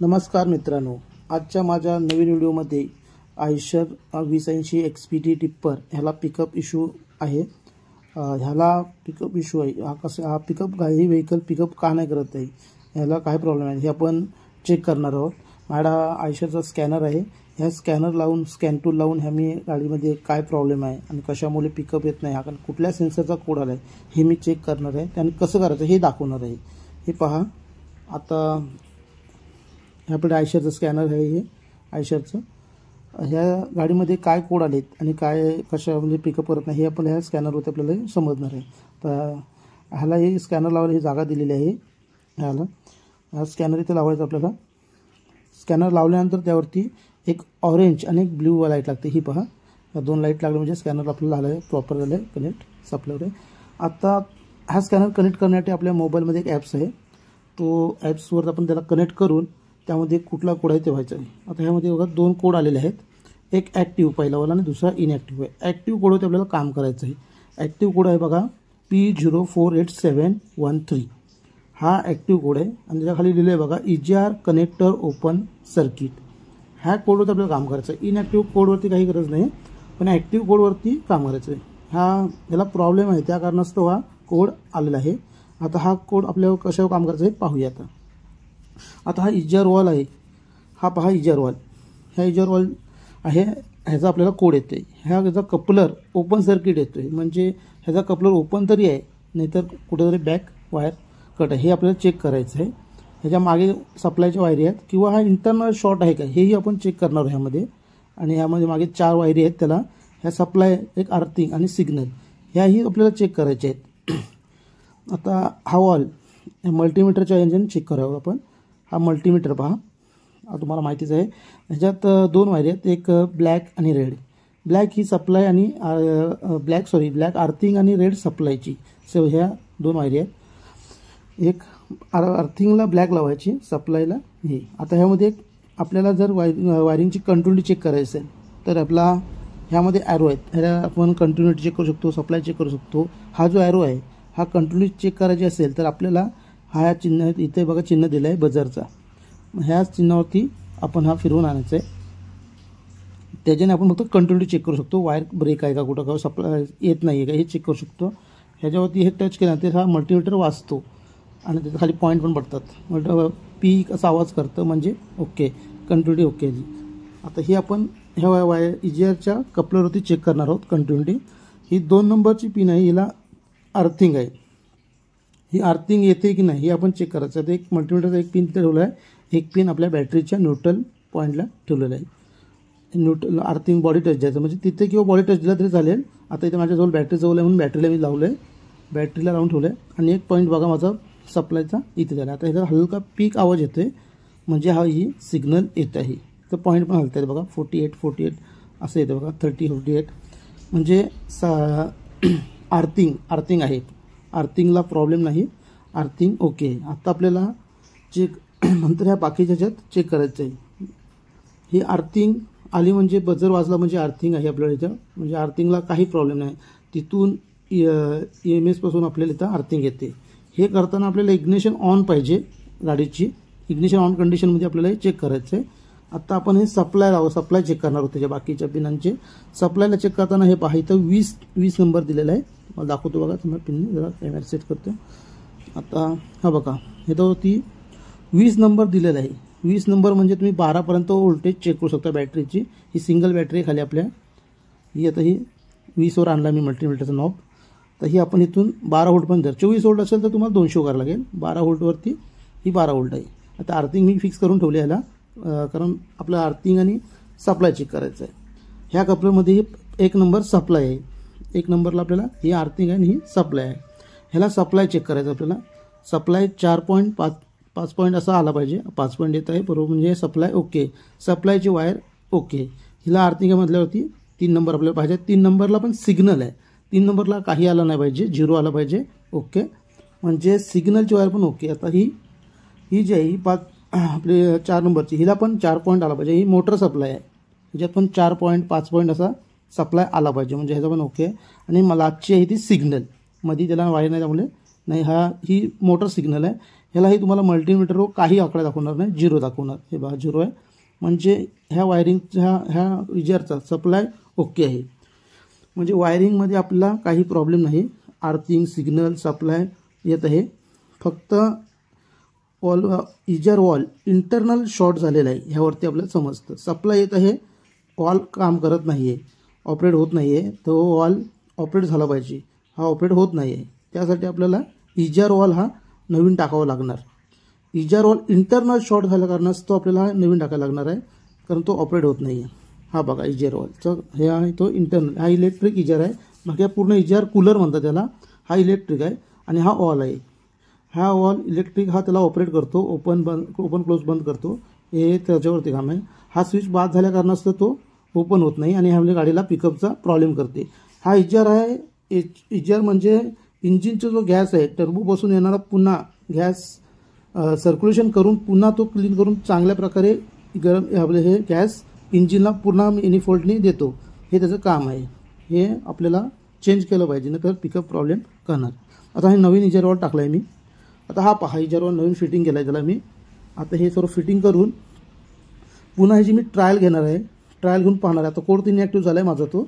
नमस्कार मित्रांनो, आजच्या माझ्या नवीन व्हिडिओमध्ये आयशर 2080 XPT टिप्पर ह्याला पिकअप इश्यू आहे। ह्याला पिकअप इश्यू आहे। हा पिकअप ही व्हेकल पिकअप का नाही करत आहे, ह्याला काय प्रॉब्लेम आहे हे आपण चेक करणार आहोत। माझा आयशरचा स्कॅनर आहे, ह्या स्कॅनर लावून स्कॅन टूल लावून ह्या मी गाडीमध्ये काय प्रॉब्लेम आहे आणि कशामुळे पिकअप येत नाही, हा कुठल्या सेन्सरचा कोड आला आहे हे मी चेक करणार आहे आणि कसं करायचं हे दाखवणार आहे। हे पहा, आता आपलं आयशरचं स्कॅनर आहे, हे आयशरचं ह्या गाडीमध्ये काय कोड आलेत आणि काय कशामुळे पिकअप करत नाही हे आपण ह्या स्कॅनरवरती आपल्याला समजणार आहे। तर ह्याला हे स्कॅनर लावायला ही जागा दिलेली आहे। ह्या स्कॅनर इथे लावायचं आपल्याला। स्कॅनर लावल्यानंतर त्यावरती एक ऑरेंज आणि एक ब्ल्यू लाईट लागते। ही पहा, या दोन लाईट लागले म्हणजे स्कॅनर आपल्याला झालं आहे, प्रॉपर झालं आहे कनेक्ट सप्लायर आहे। आता हा स्कॅनर कनेक्ट करण्यासाठी आपल्या मोबाईलमध्ये एक ॲप्स आहे, तो ॲप्सवर आपण त्याला कनेक्ट करून त्यामध्ये कुठला कोड आहे ते व्हायचा आहे। आता ह्यामध्ये बघा दोन कोड आलेले आहेत, एक ॲक्टिव्ह पहिलावाला आणि दुसरा इनॲक्टिव्ह आहे। ॲक्टिव्ह कोडवरती आपल्याला काम करायचं आहे। ॲक्टिव्ह कोड आहे बघा P048713, हा ॲक्टिव्ह कोड आहे आणि त्याच्याखाली लिहिलं आहे बघा EGR कनेक्टर ओपन सर्किट। ह्या कोडवरती आपल्याला काम करायचं आहे। इनॲक्टिव्ह कोडवरती काही गरज नाही, पण ॲक्टिव्ह कोडवरती काम करायचं आहे। ह्याला प्रॉब्लेम आहे, त्या कारणास्तव हा कोड आलेला आहे। आता हा कोड आपल्याला कशावर काम करायचं आहे पाहूया। आता हा EGR वॉल आहे, हा पहा EGR वॉल, ह्या EGR वॉल आहे, ह्याचा आपल्याला कोड येतो आहे। ह्याचा कपलर ओपन सर्किट येतो आहे, म्हणजे ह्याचा कपलर ओपन तरी आहे नाहीतर कुठेतरी बॅक वायर कट आहे, हे आपल्याला चेक करायचं आहे। ह्याच्या मागे सप्लायच्या वायरी आहेत किंवा हा इंटरनल शॉर्ट आहे का हेही आपण चेक करणार आहोत ह्यामध्ये। आणि ह्यामध्ये मागे 4 वायरी आहेत, त्याला ह्या सप्लाय एक अर्थिंग आणि सिग्नल ह्याही आपल्याला चेक करायचे आहेत। आता हा वॉल मल्टीमीटरच्या इंजिन चेक करावं आपण। हा मल्टीमीटर पहा, तुम्हाला माहितीच आहे। ह्याच्यात 2 वायरी आहेत, एक ब्लॅक आणि रेड। ब्लॅक ही सप्लाय आणि ब्लॅक अर्थिंग आणि रेड सप्लायची, सो ह्या 2 वायरी आहेत। एक अर्थिंगला ब्लॅक लावायची, सप्लायला ही। आता ह्यामध्ये आपल्याला जर वायरिंगची कंटिन्युटी चेक करायची असेल तर आपला ह्यामध्ये ॲरो आहेत, ह्याला आपण कंटिन्युटी चेक करू शकतो, सप्लाय चेक करू शकतो। हा जो ॲरो आहे हा कंटिन्युटी चेक करायची असेल तर आपल्याला हा चिन्ह इथे बघा, चिन्ह दिलं आहे बझरचा, ह्या चिन्हावरती आपण हा फिरवून आणायचं आहे। त्याच्याने आपण फक्त कंटिन्युटी चेक करू शकतो, वायर ब्रेक आहे का, कुठं का सप्लाय येत नाही आहे का हे चेक करू शकतो। ह्याच्यावरती हे टच केल्यानंतर हा मल्टीमीटर वाचतो आणि त्याच्या खाली पॉईंट पण पडतात, पी असा आवाज करतं, म्हणजे ओके कंटिन्युटी ओके आहे। आता ही आपण ह्या वायर EGRच्या कपलरवरती चेक करणार आहोत कंटिन्युटी। ही 2 नंबरची पिन आहे, हिला अर्थिंग आहे, ही अर्थिंग येते की नाही हे आपण चेक करायचं आहे। एक मल्टीमीटरचा एक पिन तिथे ठेवला आहे, एक पिन आपल्या बॅटरीच्या न्यूट्रल पॉईंटला ठेवलेला आहे। न्यूट्रल अर्थिंग बॉडी टच द्यायचं, म्हणजे तिथे किंवा बॉडी टच दिला तरी चालेल। आता इथे माझ्याजवळ बॅटरी जवळ आहे म्हणून बॅटरीला मी लावलं आहे, बॅटरीला लावून ठेवलं आहे। आणि एक पॉईंट बघा माझा सप्लायचा इथे झाला। आता ह्याचा हलका पीक आवाज येतोय, म्हणजे हा ही सिग्नल येत आहे। तर पॉईंट पण हलत आहे बघा, 48 असं येतं बघा, 30-48 म्हणजे अर्थिंग आहे, अर्थिंगला प्रॉब्लेम नाही, अर्थिंग ओके आहे। आता आपल्याला चेक नंतर ह्या बाकीच्या ह्याच्यात चेक करायचं आहे। ही अर्थिंग आली म्हणजे बजर वाजला म्हणजे अर्थिंग आहे आपल्याला इथं, म्हणजे अर्थिंगला काही प्रॉब्लेम नाही। तिथून EMS पासून आपल्याला इथं अर्थिंग येते। हे करताना आपल्याला इग्निशन ऑन पाहिजे गाडीची, इग्निशन ऑन कंडिशनमध्ये आपल्याला हे चेक करायचं आहे। आता आपण हे सप्लाय चेक करणार आहोत, त्याच्या बाकीच्या पिनांचे सप्लायला चेक करताना हे पहा इथं 20 नंबर दिलेला आहे, मला दाखवतो बघा तुम्हाला पिनने, जरा कॅमेरा सेट करतो। आता हा बघा ह्याच्यावरती 20 नंबर दिलेला आहे। 20 नंबर म्हणजे तुम्ही 12 पर्यंत व्होल्टेज चेक करू शकता बॅटरीची। ही सिंगल बॅटरी खाली आपल्या, ही आता ही 20वर आणला मी मल्टीमीटरचा नॉब। तर ही आपण इथून 12 व्होल्टपर्यंत, जर 24 व्होल्ट असेल तर तुम्हाला 200 करावं लागेल, 12 व्होल्टवरती ही 12 व्होल्ट आहे। आता अर्थिंग मी फिक्स करून ठेवली ह्याला, कारण आपलं अर्थिंग आणि सप्लाय चेक करायचं आहे। ह्या कपलरमध्ये ही 1 नंबर सप्लाय आहे, 1 नंबरला आपल्याला ही अर्थिंग आहे आणि ही सप्लाय आहे। ह्याला सप्लाय चेक करायचं आपल्याला, सप्लाय 4.5 पॉईंट असा आला पाहिजे, 5 पॉईंट येत आहे बरोबर, म्हणजे सप्लाय ओके, सप्लायची वायर ओके। हिला अर्थिंग म्हटल्यावरती 3 नंबर आपल्याला पाहिजे। 3 नंबरला पण सिग्नल आहे, 3 नंबरला काही आलं नाही पाहिजे, 0 आलं पाहिजे, ओके, म्हणजे सिग्नलची वायर पण ओके। आता ही जी आहे ही आपली 4 नंबरची, हिला पण 4 पॉईंट आला पाहिजे। ही मोटर सप्लाय आहे, ह्याच्यात पण 4 पॉईंट 5 पॉईंट असा सप्लाय आला पाहिजे, म्हणजे ह्याचा पण ओके। आणि मला आजची आहे ती सिग्नल, मध्ये त्याला वायर नाही त्यामुळे नाही, ही मोटर सिग्नल आहे। ह्यालाही तुम्हाला मल्टीमीटरवर काही आकडा दाखवणार नाही, 0 दाखवणार. हे बघा 0 आहे, म्हणजे ह्या वायरिंगच्या ह्या इजरचा सप्लाय ओके आहे. म्हणजे वायरिंगमध्ये आपल्याला काही प्रॉब्लेम नाही. आर्थिंग सिग्नल सप्लाय येत आहे. फक्त इजर वॉल इंटरनल शॉर्ट झालेला आहे, ह्यावरती आपल्याला समजतं. सप्लाय येत आहे, वॉल काम करत नाही आहे, ऑपरेट होत नाही आहे. तो वॉल ऑपरेट झाला पाहिजे, हा ऑपरेट होत नाही आहे. त्यासाठी आपल्याला इजर वॉल हा नवीन टाकावा लागणार. इजर वॉल इंटरनल शॉर्ट झाल्या कारणास तो आपल्याला हा नवीन टाकायला लागणार आहे, कारण तो ऑपरेट होत नाही आहे. हा बघा इजर वॉलचा हे आहे तो इंटरनल. हा इलेक्ट्रिक इजर आहे, बाकी पूर्ण इजर कूलर म्हणतात त्याला. हा इलेक्ट्रिक आहे आणि हा वॉल आहे. हा वॉल इलेक्ट्रिक हा त्याला ऑपरेट करतो, ओपन क्लोज बंद करतो, हे त्याच्यावरती काम आहे. हा स्विच बाद झाल्या कारणास्तव तो ओपन होत नाही आणि ह्यामुळे गाडीला पिकअपचा प्रॉब्लेम करते. हा इजर आहे. इजर म्हणजे इंजिनचा जो गॅस आहे टर्बोपासून येणारा पुन्हा गॅस सर्क्युलेशन करून पुन्हा तो क्लीन करून चांगल्या प्रकारे गरम आपले हे गॅस इंजिनला पुन्हा एनी फॉल्टनी देतो. हे त्याचं काम आहे. हे आपल्याला चेंज केलं पाहिजे, नाही तर पिकअप प्रॉब्लेम करणार. आता हे नवीन इजर वॉल टाकलं आहे मी. आता हा पहा इजर वॉल नवीन फिटिंग केलं आहे त्याला मी. आता हे सर्व फिटिंग करून पुन्हा ह्याची मी ट्रायल घेणार आहे. ट्रायल घेऊन पाहणार आहे. आता कोड 3 ॲक्टिव्ह झाला आहे माझा तो.